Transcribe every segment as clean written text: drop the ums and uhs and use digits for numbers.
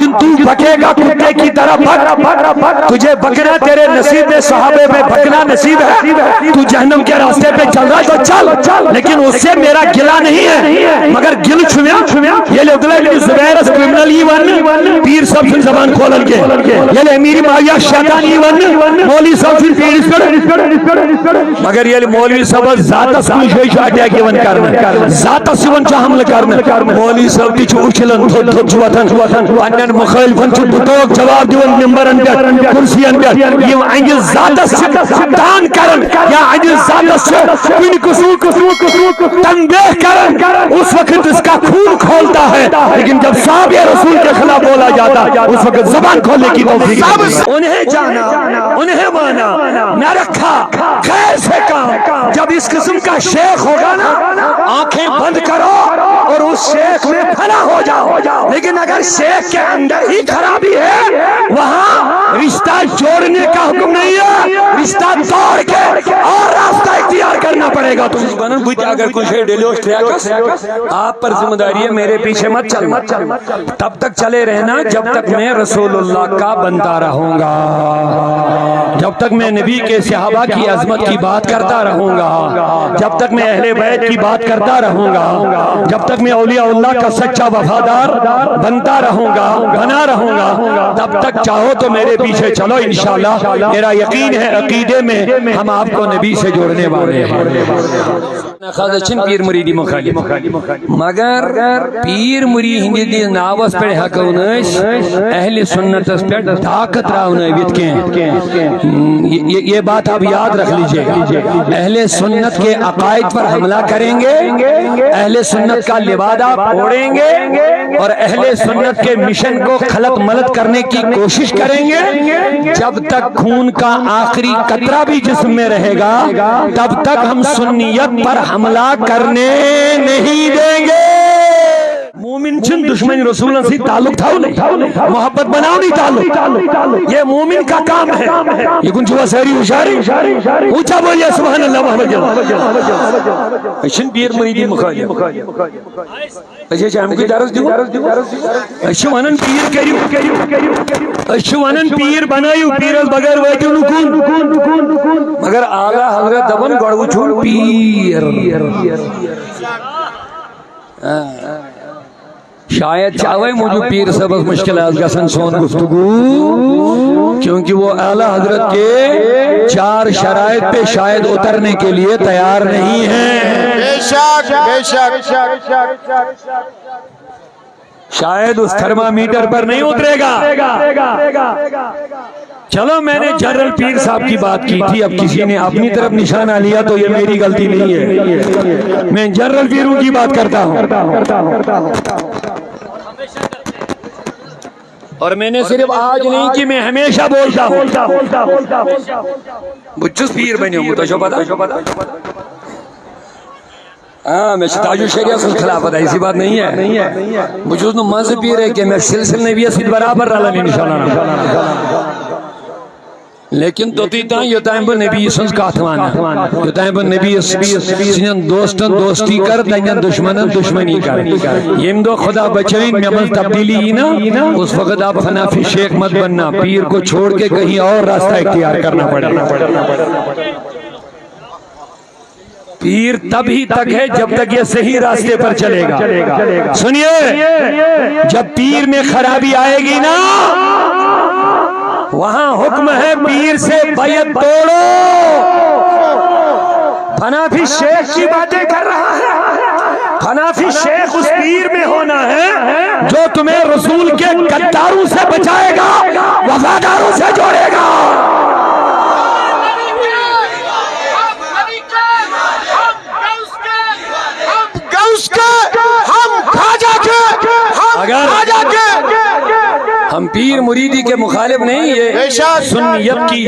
لیکن تو بکےگا کتے کی طرح بک، تجھے بکنا تیرے نصیب میں، صحابے میں بکنا نصیب ہے، تو جہنم کے راستے پہ چل رہا تو چل، لیکن اس سے میرا گلا نہیں ہے، مگر گل چھویا یہ لے عبداللہ بن زبیر اس کرمنل ہی ون پیر سب سے زبان کھولن کے، یہ لے امیری معاویہ شیطان ہی ون مولوی سب سے پیر اس کر، مگر یہ مولوی سب ذات سوئی شوئی شاٹیا کی ون کرنا، ذات سون چا حمل کرنا، مولوی سب کی چھو اچھلن تھوت چھوتن پنن مخالفن چھو بطوک جواب دیون ممبرن پر کرسین پر، یہ انگل ذات سدان کرن یا انگل ذات سے کن قسم تنبیہ کرن، اس وقت اس کا خون کھولتا ہے، لیکن جب صحابہ رسول کے خلاف بولا جاتا اس وقت زبان کھولنے کی توفیق نہیں۔ انہیں جانا، انہیں مانا، نہ رکھا خیر سے کام، جب اس قسم کا شیخ ہوگا نا آنکھیں بند کرو اور اس شیخ میں پھنا ہو جاؤ، لیکن اگر شیخ کے اندر ہی خرابی ہے وہاں رشتہ جوڑنے کا حکم نہیں ہے، رشتہ توڑ کے اور راستہ اختیار کرنا پڑے گا۔ اگر کچھ آپ پر ذمہ داری ہے، میرے پیچھے مت چلنا، تب تک چلے رہنا جب تک میں رسول اللہ کا بنتا رہوں گا، جب تک میں نبی کے صحابہ کی عظمت کی بات کرتا رہوں گا، جب تک میں اہل بیت کی بات کرتا رہوں گا، جب تک میں اولیاء اللہ کا سچا وفادار بنتا رہوں گا، بنا رہوں گا، تب تک چاہو تو میرے پیچھے چلو، انشاءاللہ میرا یقین ہے عقیدے میں ہم آپ کو نبی سے جوڑنے والے ہیں۔ خاصن پیر مریدی مخالف، مگر پیر مرید ہندی دی ناوس پر ہکون اہل سنت اس پر طاقت راونویت کے، یہ بات آپ یاد رکھ لیجئے، اہل سنت کے عقائد پر حملہ کریں گے، اہل سنت کا لبادہ پھوڑیں گے اور اہل سنت کے مشن کو خلط ملط کرنے کی کوشش کریں گے، جب تک خون کا آخری قطرہ بھی جسم میں رہے گا تب تک ہم سنیت پر حملہ کرنے نہیں دیں گے۔ مومن چن دشمن رسول اللہ سے تعلق تھا نہیں، محبت بناؤ نہیں تعلق، یہ مومن کا کام ہے۔ یہ کن چھوا سہری ہوشاری اونچا بولیا سبحان اللہ محمد جلال اشن پیر مریدی مخالف اچھا چاہم کی درس دیو اشو ونن پیر کریو، اشو ونن پیر بنایو، پیر از بغیر ویتیو نکون، مگر آگا حضرت دبن گوڑو چھوڑ پیر، شاید چاہوے مجھو پیر سبز مشکلات گسن سون گفتگو، کیونکہ وہ اعلی حضرت کے 4 شرائط پہ شاید اترنے کے لیے تیار نہیں ہیں، بے شک شاید اس تھرمامیٹر پر نہیں اترے گا۔ چلو میں نے جنرل پیر صاحب کی بات کی تھی، اب کسی نے اپنی طرف نشانہ لیا تو یہ میری غلطی نہیں ہے، میں جنرل پیروں کی بات کرتا ہوں، اور میں نے صرف آج نہیں کہ میں ہمیشہ بولتا ہوں، بچس پیر بنیوں گو تو شو پتا، میں تاج الشریعہ سے خلافت ہے، ایسی بات نہیں ہے، بچس نو مذ پیر ہے کہ میں سلسل نبی اسید برابر رہا نہیں نشانہ، لیکن تو تیتاں یہ تائم پر نبی سنس کاتوانا، یہ تائم پر نبی سنن دوستن دوستی کر، تائم دشمنن دشمنی کر، یم دو خدا بچوین میں بس تبدیلی ہی نا، اس وقت آپ حنفی شیخ مت بننا، پیر کو چھوڑ کے کہیں اور راستہ اختیار کرنا پڑے۔ پیر تب ہی تک ہے جب تک یہ صحیح راستے پر چلے گا، سنیے جب پیر میں خرابی آئے گی نا وہاں حکم ہے پیر سے بیعت توڑو۔ حنفی شیخ کی باتیں کر رہا ہے، حنفی شیخ اس پیر میں ہونا ہے جو تمہیں رسول کے غداروں سے بچائے گا، وفاداروں سے جوڑے گا۔ ہم پیر مریدی کے مخالف نہیں، یہ سنیت کی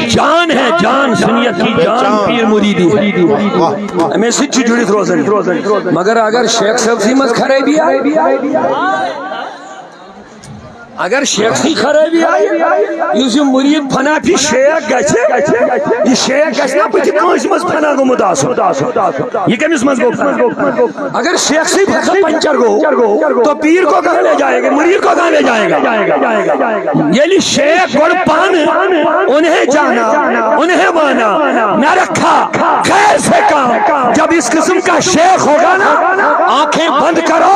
جان ہے، جان سنیت کی جان پیر مریدی ہے، میں سچی جڑی روزن، مگر اگر شیخ صاحب سیمت کھڑے بھی آئے اگر شیخ سی خرابی آئی اس مرید فنا پی شیخ گھے یہ شیخ گھے نا بت کنس مز فنا گومت یہ کمس مز گو اگر شیخ سی پنچر گو تو پیر کو کہاں لے جائے گا مرید کو کہاں لے جائے گا یعنی شیخ گڑ پان انہیں جانا انہیں مانا نہ رکھا خیر سے کام جب اس قسم کا شیخ ہوگا نا آنکھیں بند کرو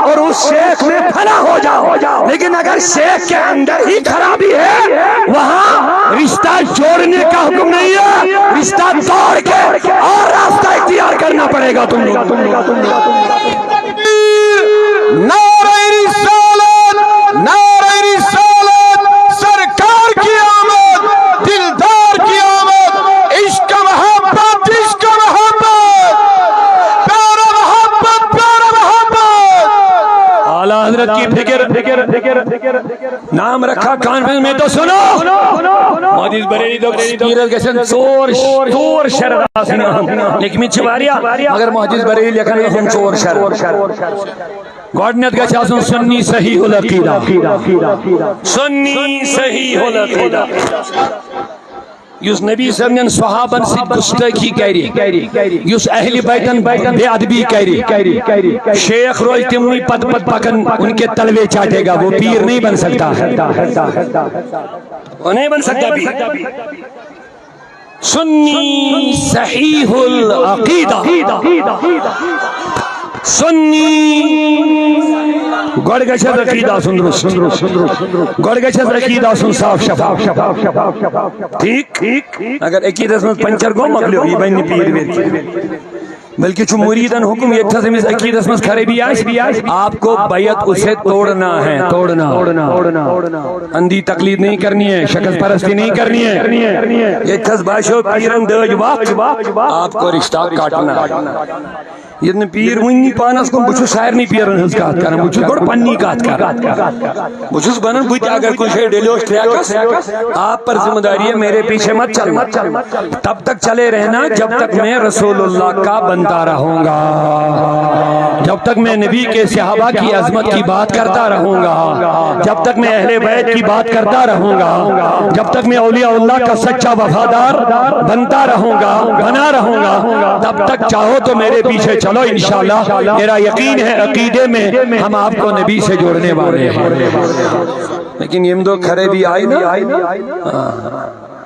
اور اس شیخ میں فنا ہو جاؤ لیکن اگر شیخ کے اندر ہی خرابی ہے وہاں رشتہ جوڑنے کا حکم نہیں ہے رشتہ توڑ کے اور راستہ اختیار کرنا پڑے گا تم لوگ نعرہ رسالت نعرہ رسالت سرکار کی آمد دلدار کی آمد عشق محبت پیارا محبت پیارا محبت اعلیٰ حضرت کی فکر نام رکھا کانفرنس میں تو سنو مہدیس بریلی تو سیرت گسن چور شرد آسن لیکن میں چھواریا مگر مہدیس بریلی لکھن گسن چور شرد گوڑنیت گچھ آسن سنی صحیح العقیدہ سنی صحیح العقیدہ یس نبی صلی اللہ علیہ وسلم صحابن سے گستاخی کری یس اہل بیتن بے ادبی کری شیخ روز تمہیں پت پکن ان کے تلوے چاٹے گا وہ پیر نہیں بن سکتا وہ نہیں بن سکتا پیر سنی صحیح العقیدہ سنی گوڑ گچھ عقیدہ سن درست گوڑ گچھ عقیدہ سن صاف شفاف ٹھیک اگر عقیدہ سن پنچر گو مغلو یہ بین پیر ویر بلکہ چو مریدن حکم یہ تھا سمیز عقیدہ سمجھ خریبی آئیس آپ کو بیعت اسے توڑنا ہے توڑنا اندھی تقلید نہیں کرنی ہے شخص پرستی نہیں کرنی ہے یہ تھا باشو پیرن دج وقت آپ کو رشتہ کاٹنا یہ پیر ونی پانس کو بچو سارنی پیرن ہز کات کرنا بچو گوڑ پنی کات کرنا بچوس بنن بچ اگر کوئی شے ڈیلوش ٹریکس آپ پر ذمہ داری ہے میرے پیچھے مت چلنا تب تک چلے رہنا جب تک میں رسول اللہ کا بنتا رہوں گا جب تک میں نبی کے صحابہ کی عظمت کی بات کرتا رہوں گا جب تک میں اہل بیت کی بات کرتا رہوں گا جب تک میں اولیاء اللہ کا سچا وفادار بنتا رہوں گا بنا رہوں گا تب تک چاہو تو میرے پیچھے چلو انشاءاللہ میرا یقین ہے عقیدے میں ہم آپ کو نبی سے جوڑنے والے ہیں لیکن یہ دو کھڑے بھی آئی نا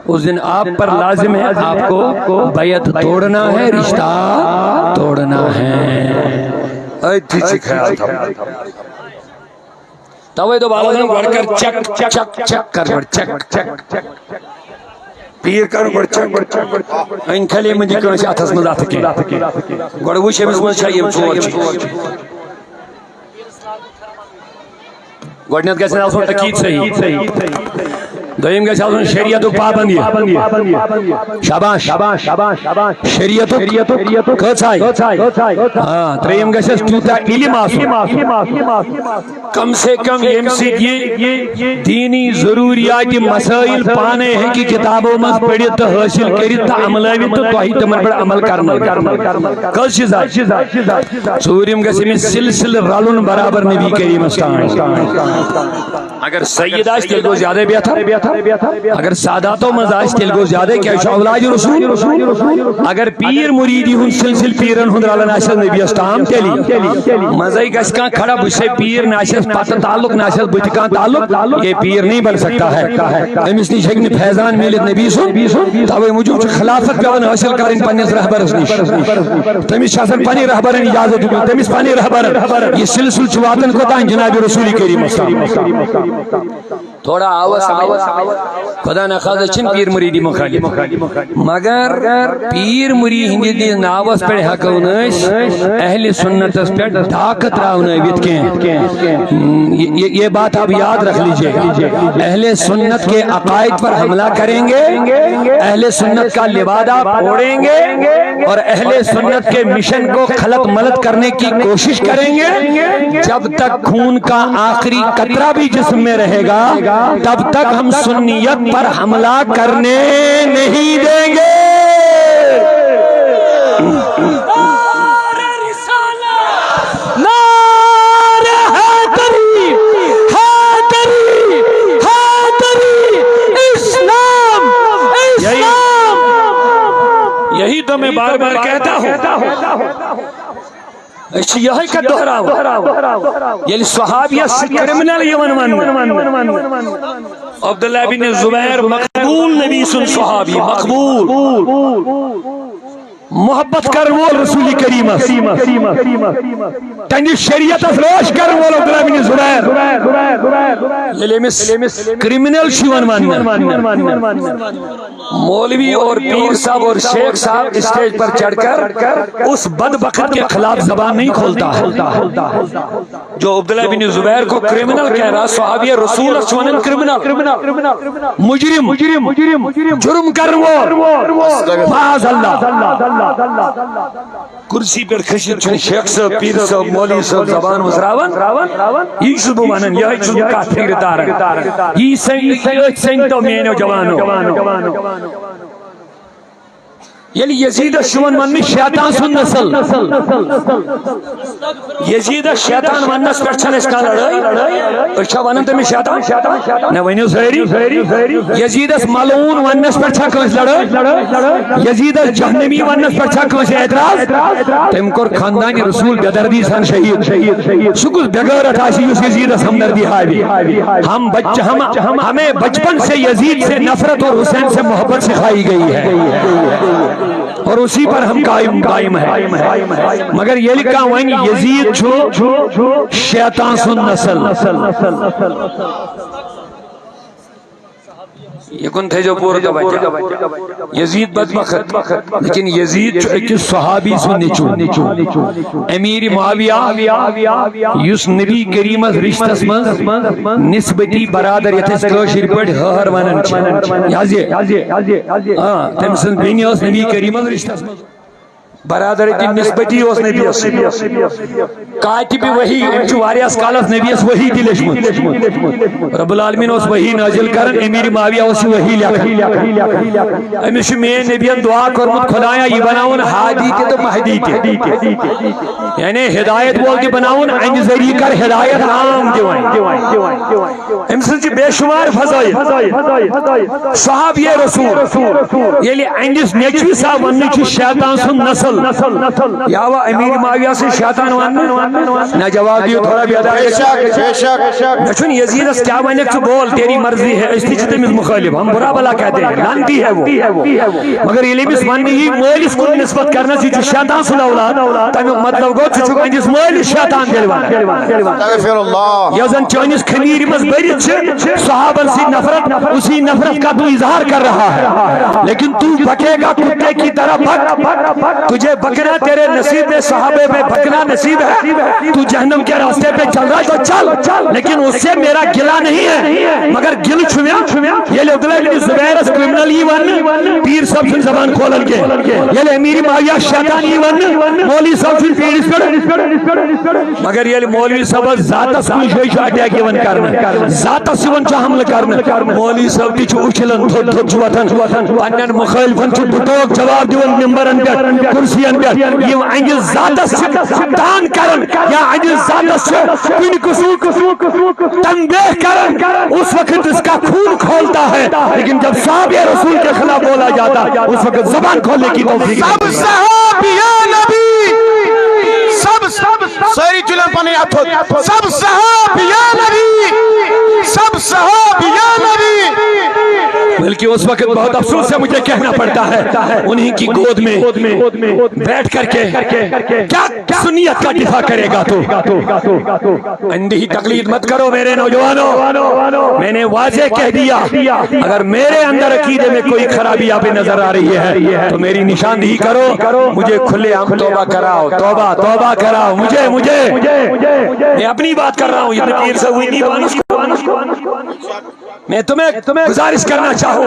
اس دن آپ پر لازم ہے آپ کو بیعت توڑنا ہے رشتہ توڑنا ہے اچھی خیال تھا توے تو بالا بڑھ کر چک کر چک پیر کر گڑ چک ان کھلے مجھے کنس اتھس مز اتھ کی گڑ وچھ امس مز چھ ژور گوڑنیت گژھِ آسُن عقیٖد صحیح دویم گژھِ آسُن شریعتُک پابندی شاباش شریعتُک کۭژاے ترٛیٚیِم گژھٮ۪س تیوٗتاہ علم آسُن کم سے کم ییٚمہِ سۭتۍ یہِ دیٖنی ضروٗریات مسائل پانے ہیٚکہِ کتابو منٛز پٔرِتھ تہٕ حٲصِل کٔرِتھ تہٕ عملٲوِتھ تہٕ تۄہہِ تِمن پٮ۪ٹھ عمل کرنٲوِتھ کٔژ چیٖزا ژوٗرِم گژھِ أمِس سلسلہٕ رلُن برابر نبی کریٖمس تام اگر سید آسہِ تیٚلہِ گوٚو زیادٕ بہتر اگر ساداتو منٛز آسہِ تیٚلہِ گوٚو زیادٕ کیٛازِ چھُ اولادِ رسول اگر پیٖر مُریٖدی ہُنٛد سلسلہٕ پیٖرن ہُنٛد رلان آسٮ۪س نبیَس تام تیٚلہِ منٛزے گژھِ کانٛہہ کھڑا بہٕ چھُسے پیٖر نہ آسٮ۪س پتہٕ تعلق نہ آسٮ۪س بٕتھِ کانٛہہ تعلق یہ پیر نہیں بن سکتا ہے أمِس نِش ہیٚکہِ نہٕ فیضان میٖلِتھ نبی سُنٛد تَوَے موٗجوٗب چھِ خلافت پیٚوان حٲصِل کَرٕنۍ پننِس رہبرس نِش تٔمِس چھِ آسان پننہِ رہبرن اجازت دیُتمُت تٔمِس پننہِ رہبرن یہ سلسلہٕ چھُ واتان کوٚتام جناب رسول کریٖمس تام تھوڑا آواز خدا نخواستہ چھن پیر مریدی مخالف مگر پیر مرید ہندی ناوس پہ ہکو اہل سنتس پہ ڈاکہ تراؤنٲوِتھ کینٛہہ یہ بات آپ یاد رکھ لیجئے اہل سنت کے عقائد پر حملہ کریں گے اہل سنت کا لبادہ پھوڑیں گے اور اہل سنت کے مشن کو خلط ملط کرنے کی کوشش کریں گے جب تک خون کا آخری قطرہ بھی جسم میں رہے گا تب تک ہم سنیت پر حملہ کرنے نہیں دیں گے نعرہ حیدری حیدری تو میں بار بار کہتا ہوں یہی کا دہراو یعنی صحابیہ کرمنل یون ون عبداللہ بن زبیر مقبول نبی سن صحابی مقبول محبت کرن وول رسول کریم تنی شریعت روش کرن وول عبداللہ بن زبیر یلی امس کرمنل شیون ون مولوی اور پیر صاحب اور شیخ صاحب اسٹیج پر چڑھ کر اس بدبخت کے خلاف زبان نہیں کھولتا ہے جو عبداللہ بن زبیر کو کرمنل کہہ رہا صحابی رسول چونن کرمنل مجرم جرم کرن وول معاذ اللہ کرسی پر کھشت چھن شیخ صاحب پیر صاحب مولوی صاحب زبان وزراون یہ چھو بوانن یہ چھو کافر دارن یہ سنگتو مینو جوانو یعنی یزید شون من شیطان سن نسل یزید شیطان ونس پر چھن اس کا لڑائی اچھا ونن تم شیطان نہ ونیو زہری یزید ملعون ونس پر چھن کس لڑائی یزید جہنمی ونس پر چھن کس اعتراض تم کور خاندان رسول بیدردی سن شہید شکل بغیرت آسی اس یزید ہمدردی ہائی ہمیں بچپن سے یزید سے نفرت اور حسین سے محبت سکھائی گئی ہے اور اسی پر ہم قائم ہیں مگر یہ لکھا ہوا ہے یزید چھو شیطان سن نسل یہ کن تھے جو پورا توجہ یزید بدبخت لیکن یزید جو ایک صحابی سن نچو امیر معاویہ یس نبی کریم رشتس من نسبتی برادر یتس کاشر پٹ ہر ونن تم سن بینی اس نبی کریم رشتس من برادر کی نسبتی اس نبی اس کاتب وحی انچو واریاس کالس نبی اس وحی دلشمت رب العالمین اس وحی نازل کرن امیر معاویہ اس وحی لکھن امیش میں نبیان دعا کرمت خدایا یہ بناون حادی تے تو مہدی تے یعنی ہدایت بول کے بناون انج ذریعہ کر ہدایت عام دیوائیں امسن جی بے شمار فضائی صحابی رسول یعنی انجس نیچوی صاحب ونچو شیطان سن نسل یا وہ امیر معاویہ سے شیطان ونن نہ جواب دیو تھوڑا بھی ادا نچن یزید اس کیا ونک تو بول تیری مرضی ہے اس تیچتے میں مخالف ہم برا بلا کہتے ہیں لانتی ہے وہ مگر یہ لیبس ونی ہی مولیس کو نسبت کرنا سی جو شیطان سن اولاد تاکہ مطلب گو چچو انجس مولیس شیطان دلوانا یزن چونیس خمیر مز بیرت چھے صحابن سی نفرت اسی نفرت کا تو اظہار کر رہا ہے لیکن تو بکے گا کتے کی طرح بک تجھے بکنا تیرے نصیب میں صحابے میں بکنا نصیب ہے تو جہنم کے راستے پہ چل رہا ہے تو چل لیکن اس سے میرا گلہ نہیں ہے مگر گل چھویا یہ لے عبداللہ بن زبیر اس کرمنل ہی ون پیر سب سے زبان کھولن کے یہ لے امیر معاویہ شیطان ہی ون مولی سب سے پیر اس پر مگر یہ لے مولوی سب ذات سوئی شوئی شاٹیا کی ون کرنا ذات سون چا حمل کرنا مولی سب کی چھو اچھلن دھو جواتن پنن مخالفن چھو بٹوک جواب دیون ممبرن پر کرسیان پر یہ انجل ذات سے دان کرن یا انجل ذات سے کن کسو تنبیہ کرن اس وقت اس کا خون کھولتا ہے لیکن جب صحابی رسول کے خلاف بولا جاتا اس وقت زبان کھولنے کی توفیق سب صحابیان نبی سب ساری چلن پانے اتھو سب صحابیان نبی سب صحابیان نبی بلکہ اس وقت بہت افسوس سے مجھے کہنا پڑتا ہے انہی کی گود میں بیٹھ کر کے کیا سنیت کا دفاع کرے گا تو اندھی تقلید مت کرو میرے نوجوانوں میں نے واضح کہہ دیا اگر میرے اندر عقیدے میں کوئی خرابی آپ نظر آ رہی ہے تو میری نشاندہی کرو مجھے کھلے عام توبہ کراؤ توبہ کراؤ مجھے میں اپنی بات کر رہا ہوں یہ پیر سے ہوئی نہیں میں تمہیں گزارش کرنا چاہوں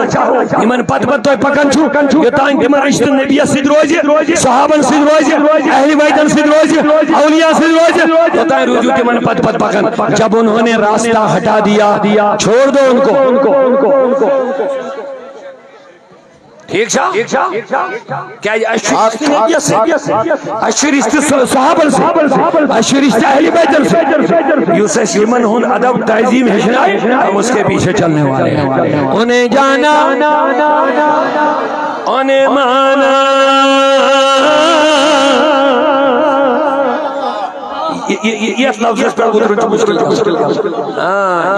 ایمن پت تو پکن چھو یہ تائیں تمہیں رشت نبی سید روزی صحابن سید روزی اہل بیتن سید روزی اولیاء سید روزی یہ تائیں روزی تمہیں پت پکن جب انہوں نے راستہ ہٹا دیا چھوڑ دو ان کو ٹھیک شاہ کیا اشرشت صحابن سے اشرشت اہل بیتن سے یوسف شیمن ہون ادب تعظیم ہشنائی ہم اس کے پیچھے چلنے والے ہیں انہیں جانا اونے مانا یتھ لفظس پہ اترن مشکل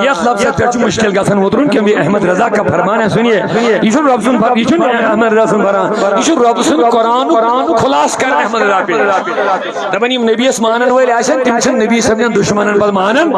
یتھ لفظس پہ مشکل گژھان اترن کیونکہ احمد رضا کا فرمان ہے سنیے یہ رب سن یہ احمد رضا سن فرمان یہ رب سن قرآن خلاص کر احمد رضا پہ دپان یم نبیس مانن ول آسن تم چھ نبی سندین دشمنن بل مانن